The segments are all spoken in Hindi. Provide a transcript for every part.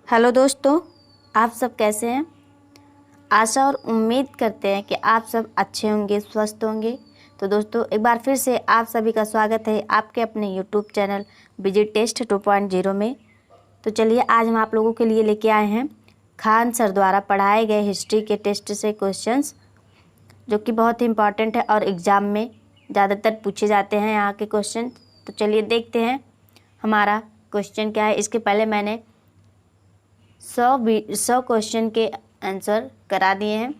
हेलो दोस्तों, आप सब कैसे हैं। आशा और उम्मीद करते हैं कि आप सब अच्छे होंगे, स्वस्थ होंगे। तो दोस्तों, एक बार फिर से आप सभी का स्वागत है आपके अपने यूट्यूब चैनल बिजी टेस्ट 2.0 में। तो चलिए, आज हम आप लोगों के लिए लेके आए हैं खान सर द्वारा पढ़ाए गए हिस्ट्री के टेस्ट से क्वेश्चंस, जो कि बहुत ही इम्पॉर्टेंट है और एग्ज़ाम में ज़्यादातर पूछे जाते हैं यहाँ के क्वेश्चन। तो चलिए देखते हैं हमारा क्वेश्चन क्या है। इसके पहले मैंने 100 क्वेश्चन के आंसर करा दिए हैं।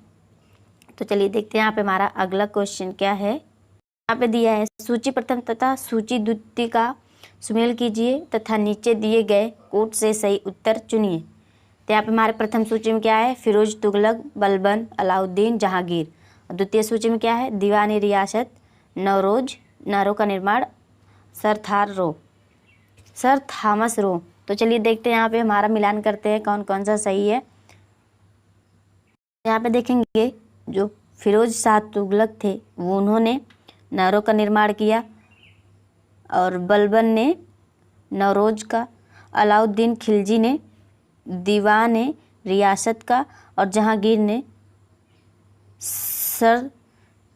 तो चलिए देखते हैं यहाँ पे हमारा अगला क्वेश्चन क्या है। यहाँ पे दिया है सूची प्रथम तथा सूची द्वितीय का सुमेल कीजिए तथा नीचे दिए गए कोट से सही उत्तर चुनिए। तो यहाँ पे हमारे प्रथम सूची में क्या है, फिरोज तुगलक, बलबन, अलाउद्दीन, जहांगीर। और द्वितीय सूची में क्या है, दीवानी रियासत, नवरोज, नहरों का निर्माण, सर थॉमस रो। तो चलिए देखते हैं यहाँ पे हमारा मिलान करते हैं कौन कौन सा सही है। यहाँ पे देखेंगे जो फिरोज शाह तुगलक थे वो उन्होंने नहरों का निर्माण किया, और बलबन ने नवरोज का, अलाउद्दीन खिलजी ने दीवान रियासत का, और जहांगीर ने सर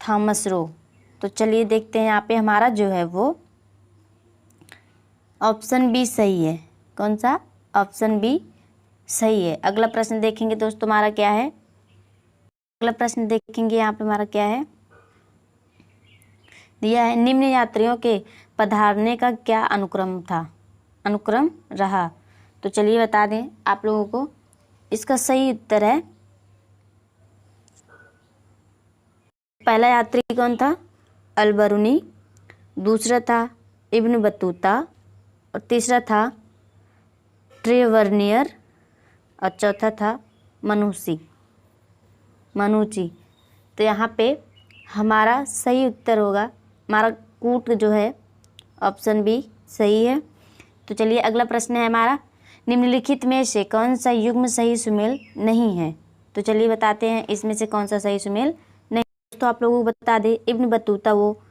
थॉमस रो। तो चलिए देखते हैं यहाँ पे हमारा जो है वो ऑप्शन बी सही है। कौन सा? ऑप्शन बी सही है। अगला प्रश्न देखेंगे दोस्तों, हमारा क्या है। अगला प्रश्न देखेंगे यहाँ पे हमारा क्या है, दिया है निम्न यात्रियों के पधारने का क्या अनुक्रम रहा। तो चलिए बता दें आप लोगों को, इसका सही उत्तर है, पहला यात्री कौन था, अल-बरूनी, दूसरा था इब्न बतूता, और तीसरा था ट्रेवर्नियर, और चौथा था मनुची। तो यहाँ पे हमारा सही उत्तर होगा, हमारा कूट जो है ऑप्शन बी सही है। तो चलिए अगला प्रश्न है हमारा, निम्नलिखित में से कौन सा युग्म सही सुमेल नहीं है। तो चलिए बताते हैं इसमें से कौन सा सही सुमेल नहीं। तो आप लोगों को बता दें, इब्न बतूता वो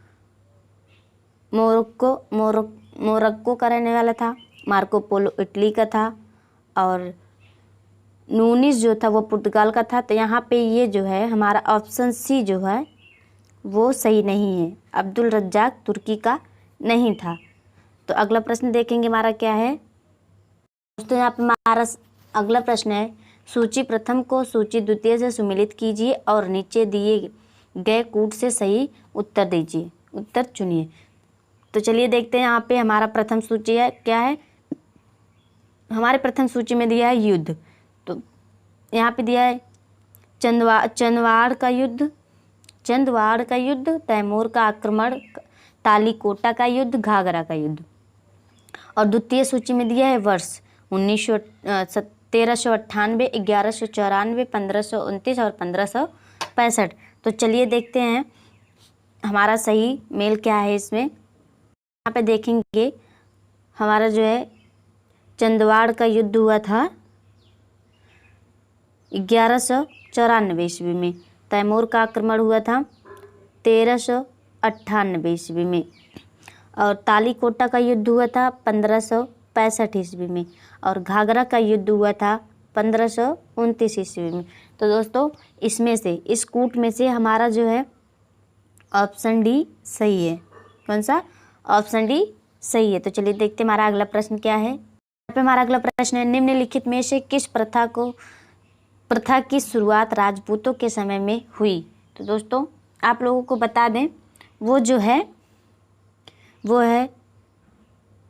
मोरक्को का रहने वाला था, मार्को पोलो इटली का था, और नूनिस जो था वो पुर्तगाल का था। तो यहाँ पे ये जो है हमारा ऑप्शन सी जो है वो सही नहीं है, अब्दुल रज्जाक तुर्की का नहीं था। तो अगला प्रश्न देखेंगे हमारा क्या है दोस्तों। यहाँ पे हमारा अगला प्रश्न है, सूची प्रथम को सूची द्वितीय से सुमेलित कीजिए और नीचे दिए गए कूट से सही उत्तर चुनिए। तो चलिए देखते हैं यहाँ पे हमारा प्रथम सूची है क्या है। हमारे प्रथम सूची में दिया है युद्ध। तो यहाँ पे दिया है चंदवाड़ का युद्ध, तैमूर का आक्रमण, तालीकोटा का युद्ध, घाघरा का युद्ध। और द्वितीय सूची में दिया है वर्ष 1398, 1194, 1529 और 1565। तो चलिए देखते हैं हमारा सही मेल क्या है इसमें। यहाँ पे देखेंगे हमारा जो है चंदवाड़ का युद्ध हुआ था 1194 ईस्वी में, तैमूर का आक्रमण हुआ था 1398 ईस्वी में, और तालीकोटा का युद्ध हुआ था 1565 ईस्वी में, और घाघरा का युद्ध हुआ था 1529 ईस्वी में। तो दोस्तों इसमें से, इस कूट में से हमारा जो है ऑप्शन डी सही है। कौन सा? ऑप्शन डी सही है। तो चलिए देखते हैं हमारा अगला प्रश्न क्या है। यहाँ पे हमारा अगला प्रश्न है, निम्नलिखित में से किस प्रथा की शुरुआत राजपूतों के समय में हुई। तो दोस्तों आप लोगों को बता दें, वो है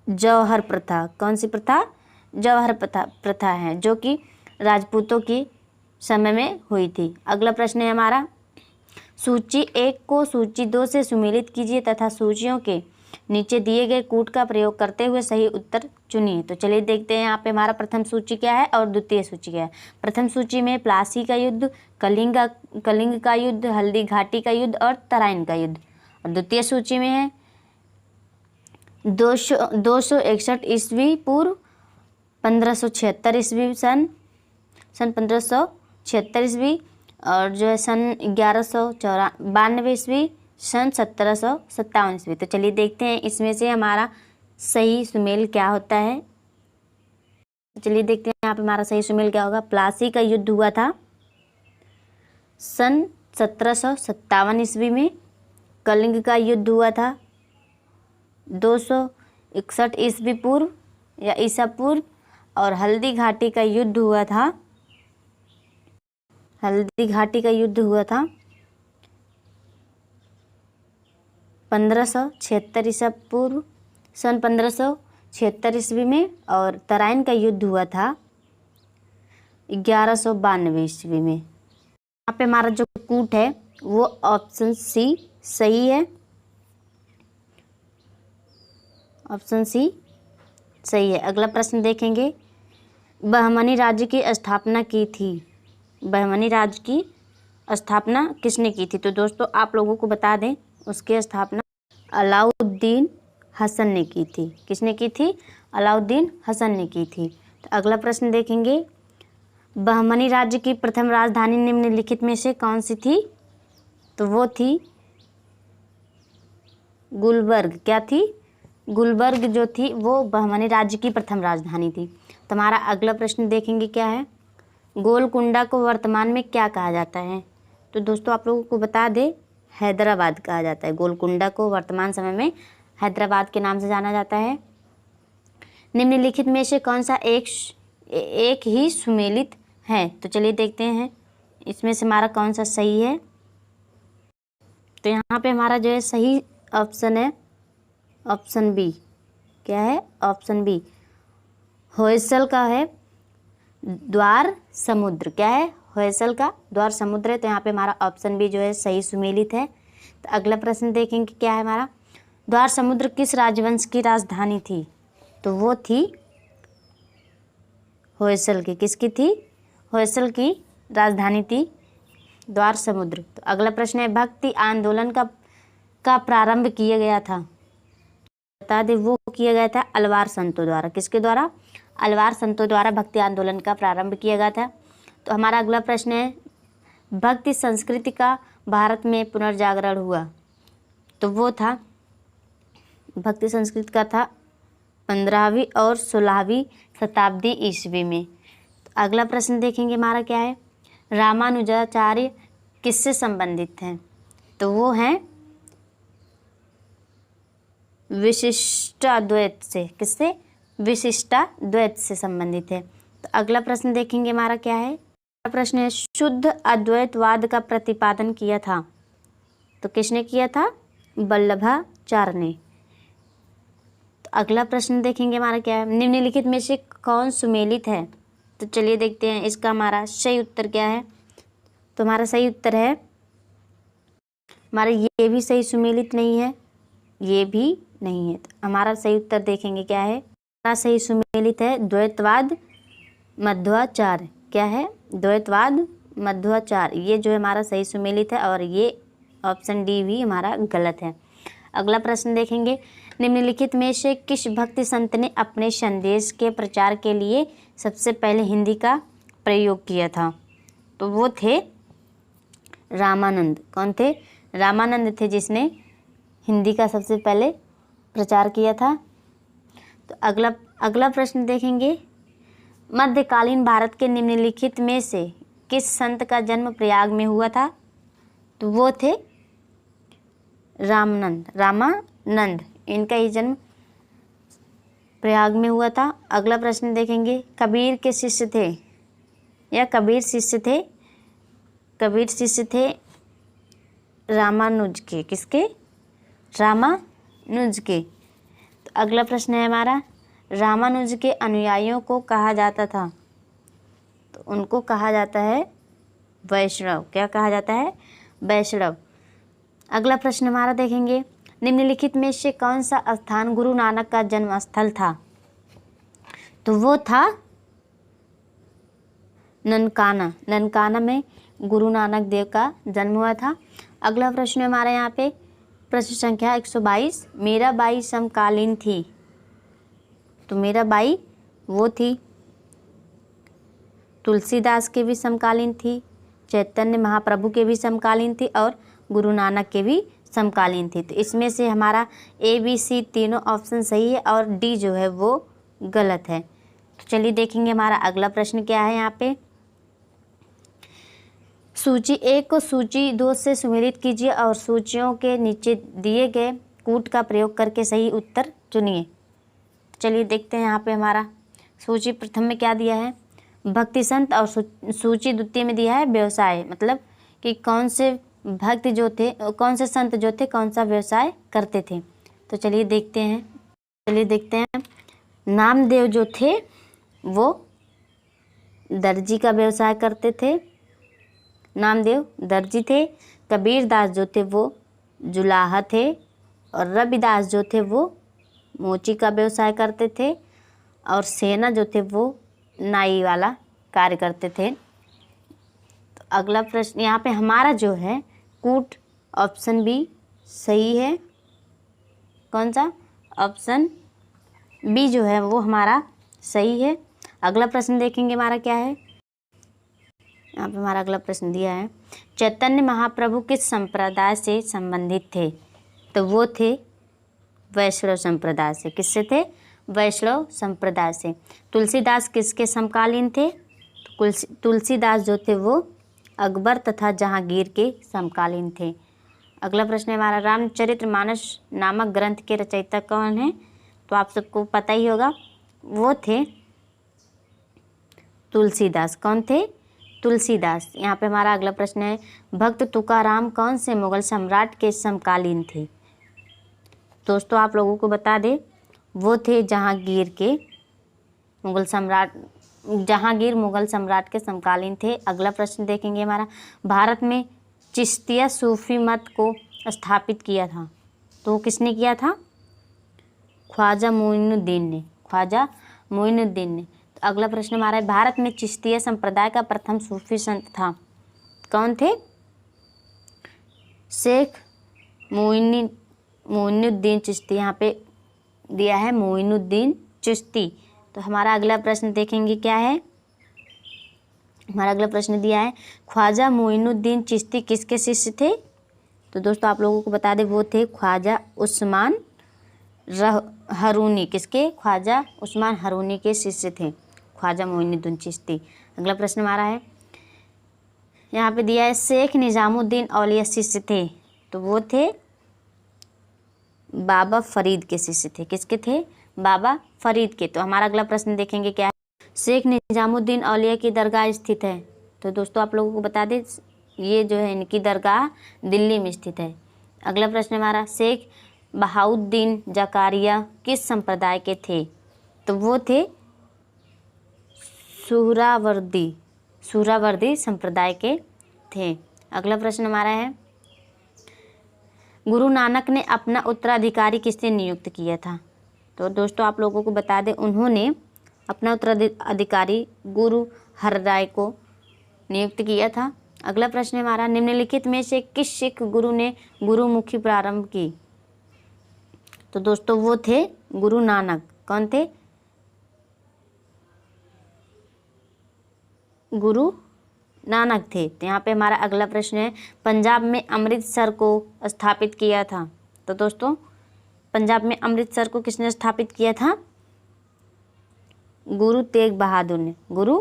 जौहर प्रथा। कौन सी प्रथा? जौहर प्रथा है, जो कि राजपूतों की समय में हुई थी। अगला प्रश्न है हमारा, सूची 1 को सूची 2 से सुमेलित कीजिए तथा सूचियों के नीचे दिए गए कूट का प्रयोग करते हुए सही उत्तर चुनिए। तो चलिए देखते हैं यहाँ पे हमारा प्रथम सूची क्या है और द्वितीय सूची क्या है। प्रथम सूची में प्लासी का युद्ध, कलिंग का युद्ध, हल्दी घाटी का युद्ध और तराइन का युद्ध। और द्वितीय सूची में है 261 ईस्वी पूर्व, 1576 ईस्वी सन 1576 ईस्वी, और जो है सन 1192 ईस्वी, सन 1757 ईस्वी। तो चलिए देखते हैं इसमें से हमारा सही सुमेल क्या होता है। चलिए देखते हैं यहाँ पे हमारा सही सुमेल क्या होगा। प्लासी का युद्ध हुआ था सन 1757 ईस्वी में। कलिंग का युद्ध हुआ था 261 ईस्वी पूर्व या ईसा पूर्व। और हल्दी घाटी का युद्ध हुआ था 1576 ईसा पूर्व, सन 1576 ईस्वी में। और तराइन का युद्ध हुआ था 1192 ईस्वी में। यहाँ पे हमारा जो कूट है वो ऑप्शन सी सही है। ऑप्शन सी सही है। अगला प्रश्न देखेंगे, बहमनी राज्य की स्थापना की थी। बहमनी राज्य की स्थापना किसने की थी? तो दोस्तों आप लोगों को बता दें, उसकी स्थापना अलाउद्दीन हसन ने की थी। किसने की थी? अलाउद्दीन हसन ने की थी। तो अगला प्रश्न देखेंगे, बहमनी राज्य की प्रथम राजधानी निम्नलिखित में से कौन सी थी? तो वो थी गुलबर्ग। क्या थी? गुलबर्ग जो थी वो बहमनी राज्य की प्रथम राजधानी थी। तो हमारा अगला प्रश्न देखेंगे क्या है, गोलकुंडा को वर्तमान में क्या कहा जाता है? तो दोस्तों आप लोगों को बता दें, हैदराबाद कहा जाता है। गोलकुंडा को वर्तमान समय में हैदराबाद के नाम से जाना जाता है। निम्नलिखित में से कौन सा एक ही सुमेलित है? तो चलिए देखते हैं इसमें से हमारा कौन सा सही है। तो यहाँ पे हमारा जो है सही ऑप्शन है ऑप्शन बी। क्या है? Option B. होयसल का है द्वार समुद्र। क्या है? होयसल का द्वार समुद्र है। तो यहाँ पे हमारा ऑप्शन बी जो है सही सुमेलित है। तो अगला प्रश्न देखेंगे क्या है हमारा, द्वार समुद्र किस राजवंश की राजधानी थी? तो वो थी होयसल की। किसकी थी? होयसल की राजधानी थी द्वार समुद्र। तो अगला प्रश्न है, भक्ति आंदोलन का प्रारंभ किया गया था। बता दे, वो किया गया था अलवार संतों द्वारा। किसके द्वारा? अलवार संतों द्वारा भक्ति आंदोलन का प्रारंभ किया गया था। तो हमारा अगला प्रश्न है, भक्ति संस्कृति का भारत में पुनर्जागरण हुआ। तो वो था भक्ति संस्कृति का था 15वीं और 16वीं शताब्दी ईस्वी में। तो अगला प्रश्न देखेंगे हमारा क्या है, रामानुजाचार्य किससे संबंधित हैं? तो वो हैं विशिष्टाद्वैत से। किससे? विशिष्टाद्वैत से संबंधित है। तो अगला प्रश्न देखेंगे हमारा क्या है, अगला प्रश्न है, शुद्ध अद्वैतवाद का प्रतिपादन किया था। तो किसने किया था? वल्लभाचार्य ने। तो अगला प्रश्न देखेंगे हमारा क्या है, निम्नलिखित में से कौन सुमेलित है? तो चलिए देखते हैं इसका हमारा सही उत्तर क्या है। तो हमारा सही उत्तर है, हमारा ये भी सही सुमेलित नहीं है, ये भी नहीं है। तो हमारा सही उत्तर देखेंगे क्या है, हमारा सही सुमेलित है द्वैतवाद मध्वाचार्य। क्या है? द्वैतवाद मध्वाचार्य। ये जो है हमारा सही सुमेलित है और ये ऑप्शन डी भी हमारा गलत है। अगला प्रश्न देखेंगे, निम्नलिखित में से किस भक्ति संत ने अपने संदेश के प्रचार के लिए सबसे पहले हिंदी का प्रयोग किया था? तो वो थे रामानंद। कौन थे? रामानंद थे जिसने हिंदी का सबसे पहले प्रचार किया था। तो अगला प्रश्न देखेंगे, मध्यकालीन भारत के निम्नलिखित में से किस संत का जन्म प्रयाग में हुआ था? तो वो थे रामानंद। इनका ही जन्म प्रयाग में हुआ था। अगला प्रश्न देखेंगे, कबीर के शिष्य थे या कबीर शिष्य थे? कबीर शिष्य थे रामानुज के। किसके? रामानुज के। तो अगला प्रश्न है हमारा, रामानुज के अनुयायियों को कहा जाता था? तो उनको कहा जाता है वैष्णव। क्या कहा जाता है? वैष्णव। अगला प्रश्न हमारा देखेंगे, निम्नलिखित में से कौन सा स्थान गुरु नानक का जन्म स्थल था? तो वो था ननकाना। ननकाना में गुरु नानक देव का जन्म हुआ था। अगला प्रश्न हमारे यहाँ पे प्रश्न संख्या 122, मीराबाई समकालीन थी। तो मीराबाई वो थी तुलसीदास के भी समकालीन थी, चैतन्य महाप्रभु के भी समकालीन थी और गुरु नानक के भी समकालीन थी। तो इसमें से हमारा ए बी सी तीनों ऑप्शन सही है और डी जो है वो गलत है। तो चलिए देखेंगे हमारा अगला प्रश्न क्या है यहाँ पे। सूची 1 को सूची 2 से सुमेलित कीजिए और सूचियों के नीचे दिए गए कूट का प्रयोग करके सही उत्तर चुनिए। चलिए देखते हैं यहाँ पे हमारा सूची प्रथम में क्या दिया है, भक्ति संत, और सूची द्वितीय में दिया है व्यवसाय, मतलब कि कौन से भक्त जो थे, कौन से संत जो थे कौन सा व्यवसाय करते थे। तो चलिए देखते हैं नामदेव जो थे वो दर्जी का व्यवसाय करते थे, नामदेव दर्जी थे। कबीरदास जो थे वो जुलाहा थे, और रविदास जो थे वो मोची का व्यवसाय करते थे, और सेना जो थे वो नाई वाला कार्य करते थे। तो अगला प्रश्न यहाँ पे हमारा जो है कूट ऑप्शन बी सही है। कौन सा? ऑप्शन बी जो है वो हमारा सही है। अगला प्रश्न देखेंगे हमारा क्या है। यहाँ पे हमारा अगला प्रश्न दिया है, चैतन्य महाप्रभु किस संप्रदाय से संबंधित थे। तो वो थे वैष्णव संप्रदाय से। किससे थे? वैष्णव संप्रदाय से। तुलसीदास किसके समकालीन थे? तो तुलसीदास जो थे वो अकबर तथा जहांगीर के समकालीन थे। अगला प्रश्न है हमारा, रामचरितमानस नामक ग्रंथ के रचयिता कौन है। तो आप सबको पता ही होगा, वो थे तुलसीदास। कौन थे? तुलसीदास। यहाँ पे हमारा अगला प्रश्न है, भक्त तुकाराम कौन से मुगल सम्राट के समकालीन थे। दोस्तों आप लोगों को बता दें, वो थे जहांगीर के मुगल सम्राट, जहांगीर मुगल सम्राट के समकालीन थे। अगला प्रश्न देखेंगे हमारा, भारत में चिश्तिया सूफी मत को स्थापित किया था। तो किसने किया था? ख्वाजा मोइनुद्दीन ने। ख्वाजा मोइनुद्दीन ने। तो अगला प्रश्न हमारा है, भारत में चिश्तिया संप्रदाय का प्रथम सूफी संत था। कौन थे? शेख मोइनुद्दीन चिश्ती। यहाँ पे दिया है मोइनुद्दीन चिश्ती। तो हमारा अगला प्रश्न देखेंगे क्या है। हमारा अगला प्रश्न दिया है, ख्वाजा मोइनुद्दीन चिश्ती किसके शिष्य थे। तो दोस्तों आप लोगों को बता दें, वो थे ख्वाजा उस्मान हरूनी। किसके? ख्वाजा उस्मान हरूनी के शिष्य थे ख्वाजा मोइनुद्दीन चिश्ती। अगला प्रश्न हमारा है, यहाँ पे दिया है, शेख निजामुद्दीन औलिया शिष्य थे। तो वो थे बाबा फरीद के शिष्य थे। किसके थे? बाबा फरीद के। तो हमारा अगला प्रश्न देखेंगे क्या है, शेख निजामुद्दीन औलिया की दरगाह स्थित है। तो दोस्तों आप लोगों को बता दें, ये जो है इनकी दरगाह दिल्ली में स्थित है। अगला प्रश्न हमारा, शेख बहाउद्दीन जकारिया किस संप्रदाय के थे। तो वो थे सुहरावर्दी संप्रदाय के थे। अगला प्रश्न हमारा है, गुरु नानक ने अपना उत्तराधिकारी किससे नियुक्त किया था। तो दोस्तों आप लोगों को बता दें, उन्होंने अपना उत्तराधिकारी गुरु हरराय को नियुक्त किया था। अगला प्रश्न हमारा, निम्नलिखित में से किस सिख गुरु ने गुरुमुखी प्रारंभ की। तो दोस्तों वो थे गुरु नानक। कौन थे? गुरु नानक थे। तो यहाँ पे हमारा अगला प्रश्न है, पंजाब में अमृतसर को स्थापित किया था। तो दोस्तों पंजाब में अमृतसर को किसने स्थापित किया था? गुरु तेग बहादुर ने। गुरु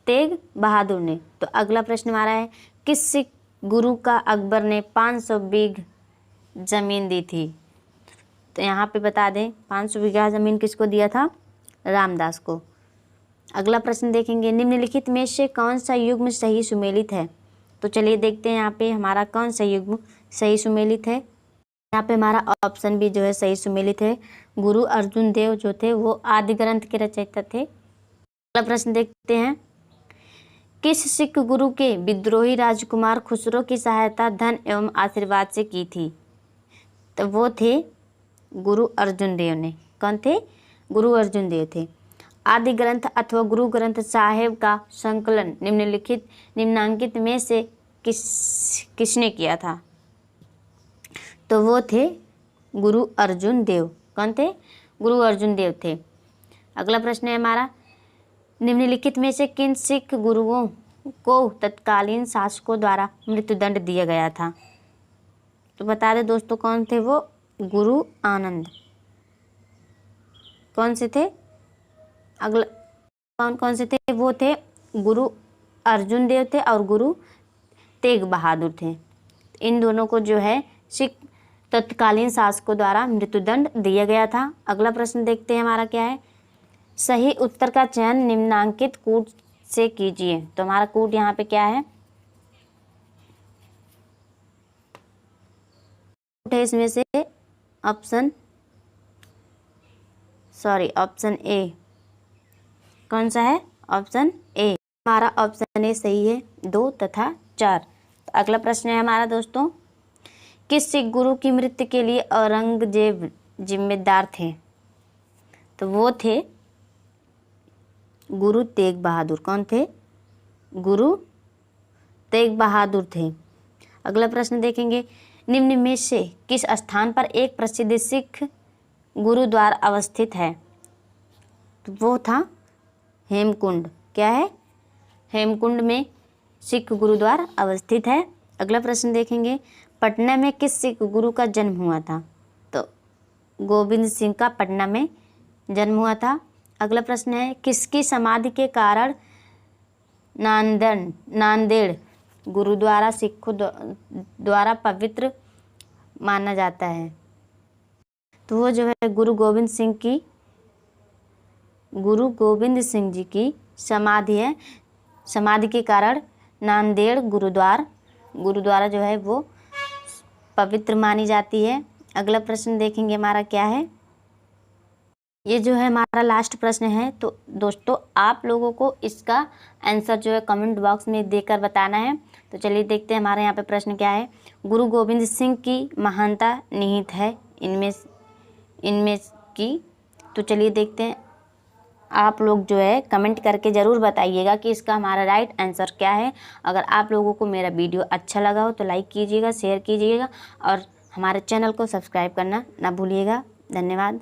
तेग बहादुर ने। तो अगला प्रश्न हमारा है, किस सिख गुरु का अकबर ने 500 बीघ जमीन दी थी। तो यहाँ पे बता दें, 500 बीघा जमीन किसको दिया था? रामदास को। अगला प्रश्न देखेंगे, निम्नलिखित में से कौन सा युग्म सही सुमेलित है। तो चलिए देखते हैं यहाँ पे हमारा कौन सा युग्म सही सुमेलित है। यहाँ पे हमारा ऑप्शन भी जो है सही सुमेलित है। गुरु अर्जुन देव जो थे वो आदि ग्रंथ के रचयिता थे। अगला प्रश्न देखते हैं, किस सिख गुरु के विद्रोही राजकुमार खुसरो की सहायता धन एवं आशीर्वाद से की थी। तो वो थे गुरु अर्जुन देव ने। कौन थे? गुरु अर्जुन देव थे। आदि ग्रंथ अथवा गुरु ग्रंथ साहिब का संकलन निम्नांकित में से किसने किया था। तो वो थे गुरु अर्जुन देव। कौन थे? गुरु अर्जुन देव थे। अगला प्रश्न है हमारा, निम्नलिखित में से किन सिख गुरुओं को तत्कालीन शासकों द्वारा मृत्युदंड दिया गया था। तो बता दें दोस्तों कौन थे वो? गुरु आनंद। कौन से थे? अगला कौन कौन से थे? वो थे गुरु अर्जुन देव थे और गुरु तेग बहादुर थे। इन दोनों को जो है सिख तत्कालीन शासकों द्वारा मृत्युदंड दिया गया था। अगला प्रश्न देखते हैं हमारा क्या है। सही उत्तर का चयन निम्नांकित कूट से कीजिए। तो हमारा कूट यहाँ पे क्या है? कूट है इसमें से ऑप्शन ए। कौन सा है? Option A. हमारा ऑप्शन ए सही है, 2 तथा 4। तो अगला प्रश्न है हमारा दोस्तों, किस सिख गुरु की मृत्यु के लिए औरंगजेब जिम्मेदार थे? तो वो थे गुरु तेग बहादुर। कौन थे? गुरु तेग बहादुर थे। अगला प्रश्न देखेंगे, निम्न में से किस स्थान पर एक प्रसिद्ध सिख गुरुद्वार अवस्थित है? तो वो था हेमकुंड। क्या है? हेमकुंड में सिख गुरुद्वार अवस्थित है। अगला प्रश्न देखेंगे, पटना में किस सिख गुरु का जन्म हुआ था? तो गोविंद सिंह का पटना में जन्म हुआ था। अगला प्रश्न है, किसकी समाधि के कारण नांदेड़ गुरुद्वारा सिखों द्वारा पवित्र माना जाता है? तो वो जो है गुरु गोविंद सिंह जी की समाधि है। समाधि के कारण नांदेड़ गुरुद्वारा जो है वो पवित्र मानी जाती है। अगला प्रश्न देखेंगे हमारा क्या है। ये जो है हमारा लास्ट प्रश्न है। तो दोस्तों आप लोगों को इसका आंसर जो है कमेंट बॉक्स में देकर बताना है। तो चलिए देखते हैं हमारे यहाँ पे प्रश्न क्या है। गुरु गोविंद सिंह की महानता निहित है इनमें की। तो चलिए देखते हैं, आप लोग जो है कमेंट करके ज़रूर बताइएगा कि इसका हमारा राइट आंसर क्या है। अगर आप लोगों को मेरा वीडियो अच्छा लगा हो तो लाइक कीजिएगा, शेयर कीजिएगा और हमारे चैनल को सब्सक्राइब करना ना भूलिएगा। धन्यवाद।